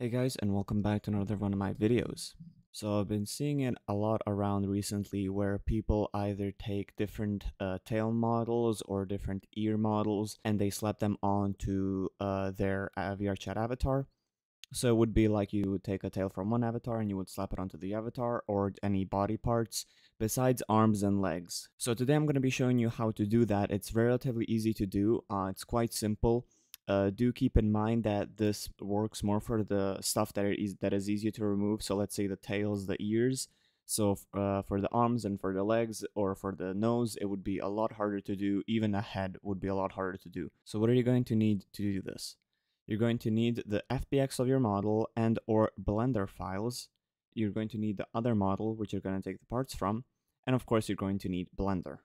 Hey guys, and welcome back to another one of my videos. So I've been seeing it a lot around recently where people either take different tail models or different ear models and they slap them onto their VRChat avatar. So it would be like you would take a tail from one avatar and you would slap it onto the avatar or any body parts besides arms and legs. So today I'm going to be showing you how to do that. It's relatively easy to do. It's quite simple. Do keep in mind that this works more for the stuff that is easier to remove. So let's say the tails, the ears. So for the arms and for the legs or for the nose, it would be a lot harder to do. Even a head would be a lot harder to do. So what are you going to need to do this? You're going to need the FBX of your model and or Blender files. You're going to need the other model, which you're going to take the parts from. And of course, you're going to need Blender.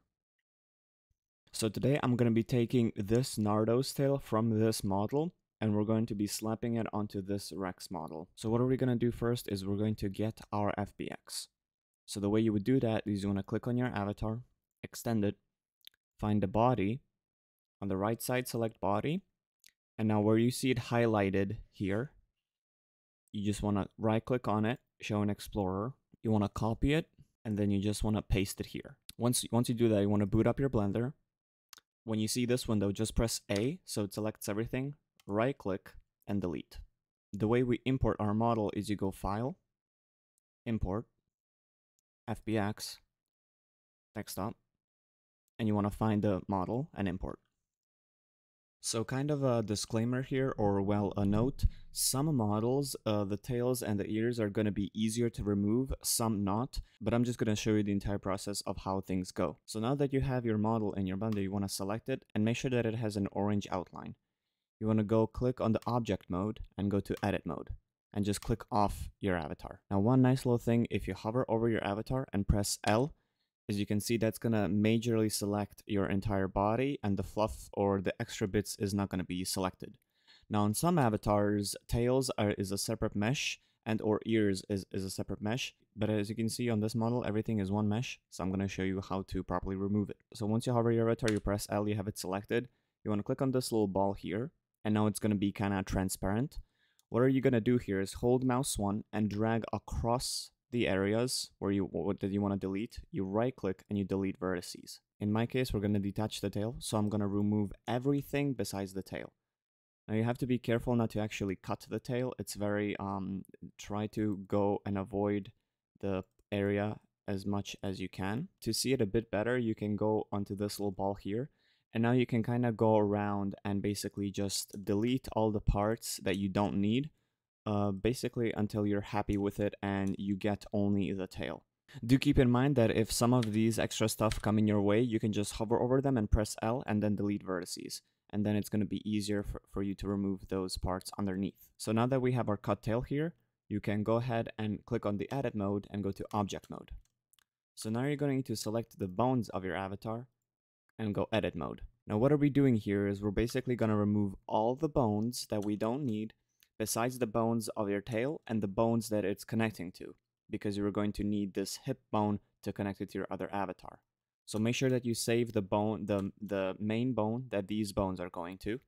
So today I'm going to be taking this Nardos tail from this model, and we're going to be slapping it onto this Rex model. So what are we going to do first is we're going to get our FBX. So the way you would do that is you want to click on your avatar, extend it, find the body. On the right side, select body. And now where you see it highlighted here, you just want to right click on it, show in Explorer. You want to copy it, and then you just want to paste it here. Once you do that, you want to boot up your Blender. When you see this window, just press A so it selects everything, right click, and delete. The way we import our model is you go File, Import, FBX, Desktop, and you want to find the model and import. So kind of a disclaimer here, or well, a note. Some models, the tails and the ears are going to be easier to remove, some not, but I'm just going to show you the entire process of how things go. So now that you have your model in your Blender, you want to select it and make sure that it has an orange outline. You want to go click on the object mode and go to edit mode and just click off your avatar. Now one nice little thing, if you hover over your avatar and press L, as you can see, that's going to majorly select your entire body, and the fluff or the extra bits is not going to be selected. Now, on some avatars, tails is a separate mesh, and or ears is a separate mesh. But as you can see on this model, everything is one mesh. So I'm going to show you how to properly remove it. So once you hover your avatar, you press L, you have it selected. You want to click on this little ball here, and now it's going to be kind of transparent. What are you going to do here is hold mouse 1 and drag across the areas where you want to delete. You right click and you delete vertices. In my case, we're going to detach the tail, so I'm going to remove everything besides the tail. Now you have to be careful not to actually cut the tail. It's very try to go and avoid the area as much as you can. To see it a bit better, you can go onto this little ball here, and now you can kind of go around and basically just delete all the parts that you don't need. Basically until you're happy with it and you get only the tail. Do keep in mind that if some of these extra stuff come in your way, you can just hover over them and press L and then delete vertices. And then it's going to be easier for you to remove those parts underneath. So now that we have our cut tail here, you can go ahead and click on the edit mode and go to object mode. So now you're going to select the bones of your avatar and go edit mode. Now what are we doing here is we're basically going to remove all the bones that we don't need besides the bones of your tail and the bones that it's connecting to, because you're going to need this hip bone to connect it to your other avatar. So make sure that you save the bone, the main bone that these bones are going to.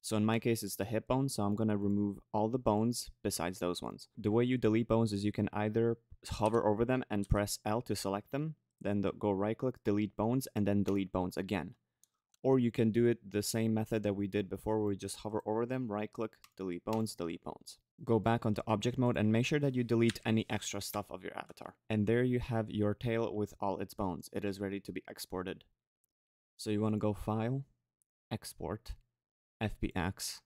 So in my case, it's the hip bone, so I'm going to remove all the bones besides those ones. The way you delete bones is you can either hover over them and press L to select them, then go right click, delete bones, and then delete bones again. Or you can do it the same method that we did before, where we just hover over them, right click, delete bones, delete bones. Go back onto object mode and make sure that you delete any extra stuff of your avatar. And there you have your tail with all its bones. It is ready to be exported. So you want to go File, Export, FBX,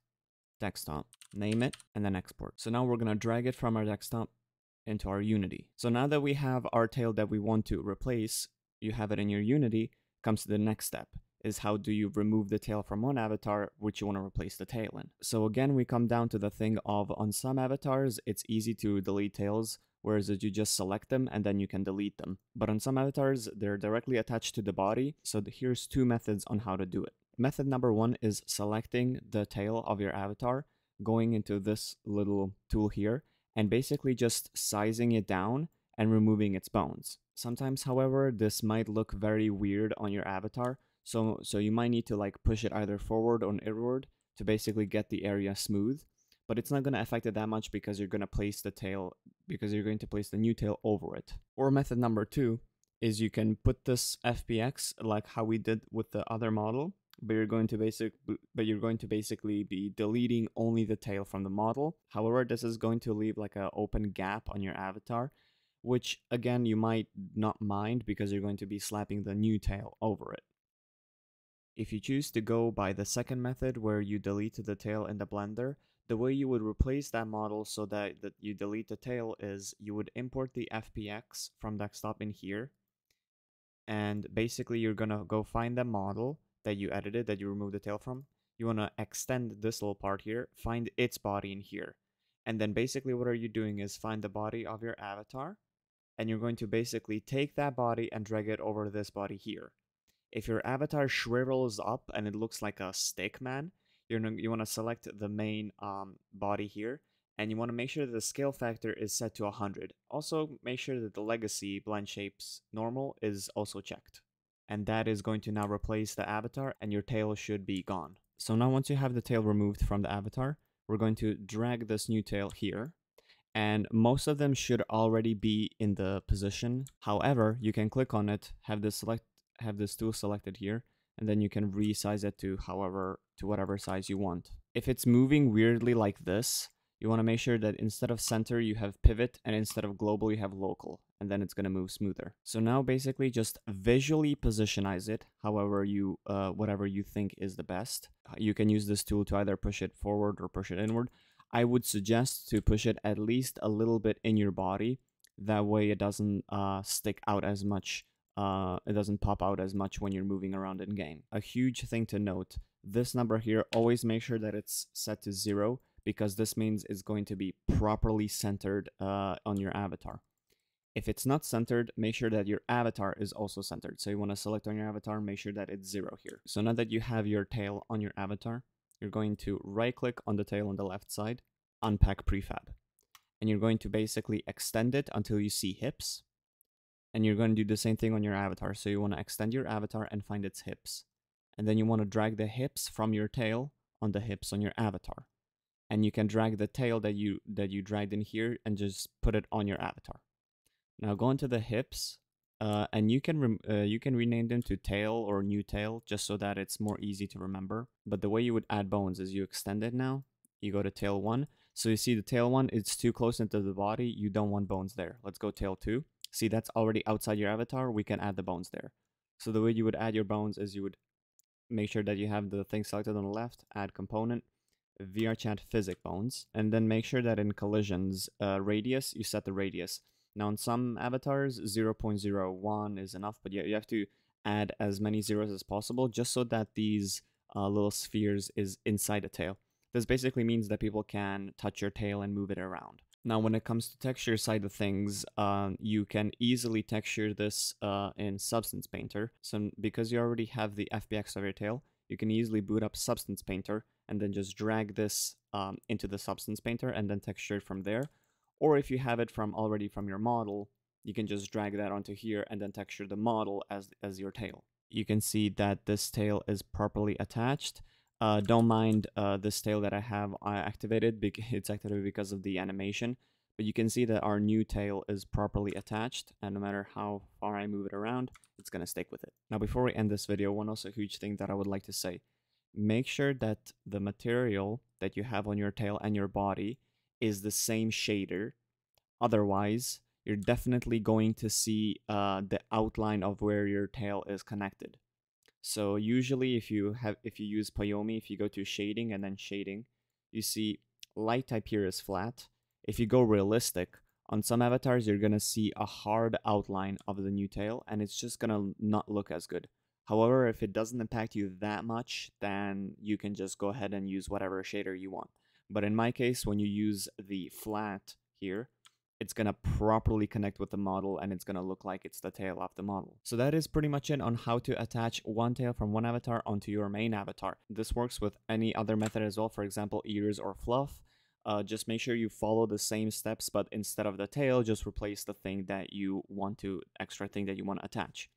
Desktop, name it, and then export. So now we're going to drag it from our desktop into our Unity. So now that we have our tail that we want to replace, you have it in your Unity, comes to the next step. Is how do you remove the tail from one avatar which you want to replace the tail in. So again, we come down to the thing of on some avatars, it's easy to delete tails, whereas you just select them and then you can delete them. But on some avatars, they're directly attached to the body, so here's two methods on how to do it. Method number 1 is selecting the tail of your avatar, going into this little tool here, and basically just sizing it down and removing its bones. Sometimes, however, this might look very weird on your avatar, so you might need to like push it either forward or inward to basically get the area smooth. but it's not going to affect it that much because you're going to place the tail, because you're going to place the new tail over it. Or method number 2 is you can put this FBX like how we did with the other model, but you're going to basically be deleting only the tail from the model. However, this is going to leave like an open gap on your avatar, which again you might not mind because you're going to be slapping the new tail over it. If you choose to go by the second method where you delete the tail in the Blender, the way you would replace that model so that you delete the tail is you would import the FBX from desktop in here, and basically you're gonna go find the model that you edited, that you removed the tail from. You wanna extend this little part here, find its body in here, and then basically what are you doing is find the body of your avatar, and you're going to basically take that body and drag it over this body here. If your avatar shrivels up and it looks like a stick man, you want to select the main body here, and you want to make sure that the scale factor is set to 100. Also, make sure that the legacy blend shapes normal is also checked. And that is going to now replace the avatar, and your tail should be gone. So now once you have the tail removed from the avatar, we're going to drag this new tail here, and most of them should already be in the position. However, you can click on it, have this tool selected here, and then you can resize it to whatever size you want. If it's moving weirdly like this, you want to make sure that instead of center you have pivot, and instead of global you have local, and then it's going to move smoother. So now basically just visually positionize it however you whatever you think is the best. You can use this tool to either push it forward or push it inward. I would suggest to push it at least a little bit in your body, that way it doesn't stick out as much. It doesn't pop out as much when you're moving around in game. A huge thing to note, this number here, always make sure that it's set to 0, because this means it's going to be properly centered on your avatar. If it's not centered, make sure that your avatar is also centered. So you want to select on your avatar, make sure that it's 0 here. So now that you have your tail on your avatar, you're going to right click on the tail on the left side, unpack prefab. And you're going to basically extend it until you see hips. And you're going to do the same thing on your avatar. So you want to extend your avatar and find its hips. And then you want to drag the hips from your tail on the hips on your avatar. And you can drag the tail that you dragged in here and just put it on your avatar. Now go into the hips, and you can rename them to tail or new tail, just so that it's more easy to remember. But the way you would add bones is you extend it now. You go to tail 1. So you see the tail 1, it's too close into the body. You don't want bones there. Let's go tail 2. See, that's already outside your avatar. We can add the bones there. So the way you would add your bones is you would make sure that you have the thing selected on the left, add component, VRChat physic bones, and then make sure that in collisions radius, you set the radius. Now in some avatars, 0.01 is enough, but you have to add as many zeros as possible just so that these little spheres is inside the tail. This basically means that people can touch your tail and move it around. Now, when it comes to texture side of things, you can easily texture this in Substance Painter. So because you already have the FBX of your tail, you can easily boot up Substance Painter and then just drag this into the Substance Painter and then texture it from there. Or if you have it already from your model, you can just drag that onto here and then texture the model as your tail. You can see that this tail is properly attached. Don't mind this tail that I have activated. It's activated because of the animation. But you can see that our new tail is properly attached, and no matter how far I move it around, it's going to stick with it. Now, before we end this video, one also huge thing that I would like to say. Make sure that the material that you have on your tail and your body is the same shader. Otherwise, you're definitely going to see the outline of where your tail is connected. So usually if you use Payomi, if you go to shading and then shading, you see light type here is flat. If you go realistic, on some avatars you're gonna see a hard outline of the new tail, and it's just gonna not look as good. However, if it doesn't impact you that much, then you can just go ahead and use whatever shader you want. But in my case, when you use the flat here, it's going to properly connect with the model, and it's going to look like it's the tail of the model. So that is pretty much it on how to attach one tail from one avatar onto your main avatar. This works with any other method as well, for example, ears or fluff. Just make sure you follow the same steps, but instead of the tail, just replace the thing that you want to, extra thing that you want to attach.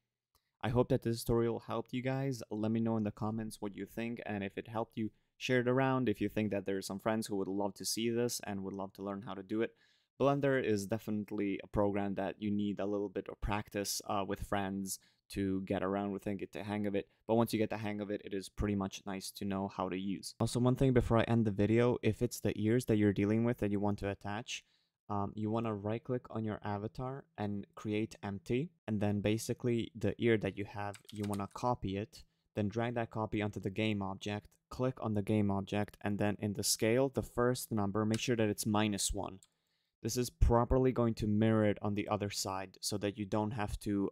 I hope that this tutorial helped you guys. Let me know in the comments what you think, and if it helped you, share it around if you think that there are some friends who would love to see this and would love to learn how to do it. Blender is definitely a program that you need a little bit of practice with friends to get around with and get the hang of it. But once you get the hang of it, it is pretty much nice to know how to use. Also, one thing before I end the video, if it's the ears that you're dealing with that you want to attach, you want to right click on your avatar and create empty. And then basically the ear that you have, you want to copy it, then drag that copy onto the game object, click on the game object, and then in the scale, the first number, make sure that it's -1. This is properly going to mirror it on the other side so that you don't have to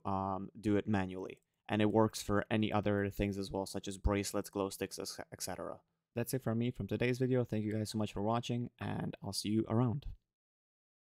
do it manually. And it works for any other things as well, such as bracelets, glow sticks, etc. That's it from me from today's video. Thank you guys so much for watching, and I'll see you around.